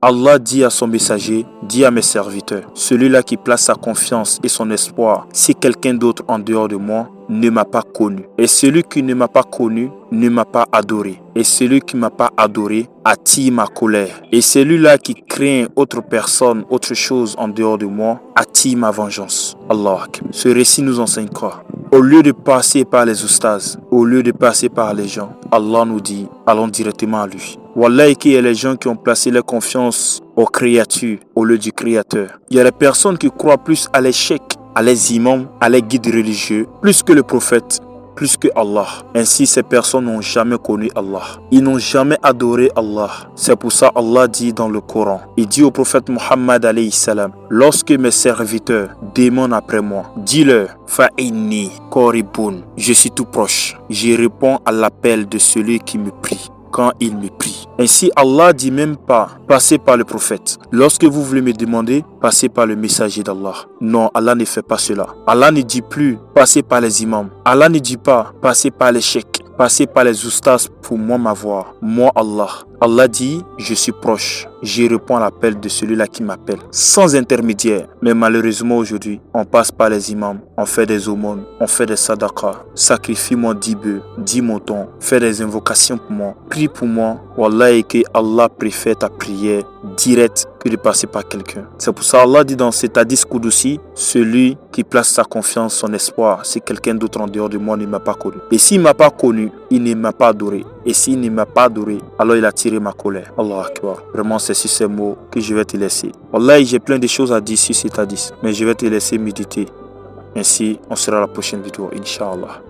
Allah dit à son messager, dit à mes serviteurs, celui-là qui place sa confiance et son espoir, si quelqu'un d'autre en dehors de moi ne m'a pas connu. Et celui qui ne m'a pas connu ne m'a pas adoré. Et celui qui ne m'a pas adoré attire ma colère. Et celui-là qui craint autre personne, autre chose en dehors de moi, attire ma vengeance. Allah. Ce récit nous enseigne quoi? Au lieu de passer par les oustas, au lieu de passer par les gens, Allah nous dit, allons directement à lui. Wallahi, qu'il y a les gens qui ont placé leur confiance aux créatures au lieu du Créateur. Il y a les personnes qui croient plus à l'échec, à les imams, à les guides religieux, plus que le prophète, plus que Allah. Ainsi, ces personnes n'ont jamais connu Allah. Ils n'ont jamais adoré Allah. C'est pour ça Allah dit dans le Coran, il dit au prophète Muhammad alayhi salam, lorsque mes serviteurs demandent après moi, dis-leur, fa'inni qaribun, je suis tout proche. Je réponds à l'appel de celui qui me prie quand il me prie. Ainsi, Allah dit même pas, passez par le prophète. Lorsque vous voulez me demander, passez par le messager d'Allah. Non, Allah ne fait pas cela. Allah ne dit plus, passez par les imams. Allah ne dit pas, passez par les cheikhs. Passez par les oustas pour moi m'avoir. Moi, Allah. Allah dit, je suis proche. Je réponds à l'appel de celui-là qui m'appelle. Sans intermédiaire. Mais malheureusement aujourd'hui, on passe par les imams. On fait des aumônes. On fait des sadaqas. Sacrifie-moi 10 bœufs, 10 moutons. Fais des invocations pour moi. Prie pour moi. Wallahi que Allah préfère ta prière directe que de passer par quelqu'un. C'est pour ça Allah dit dans cet hadith Qudsi, celui qui place sa confiance, son espoir, c'est quelqu'un d'autre en dehors de moi ne m'a pas connu. Et s'il ne m'a pas connu, il ne m'a pas adoré. Et s'il ne m'a pas adoré, alors il a tiré ma colère. Allah Akbar. Vraiment, c'est sur ces mots que je vais te laisser. Wallahi, j'ai plein de choses à dire sur cet hadith, mais je vais te laisser méditer. Ainsi, on sera à la prochaine vidéo, Inch'Allah.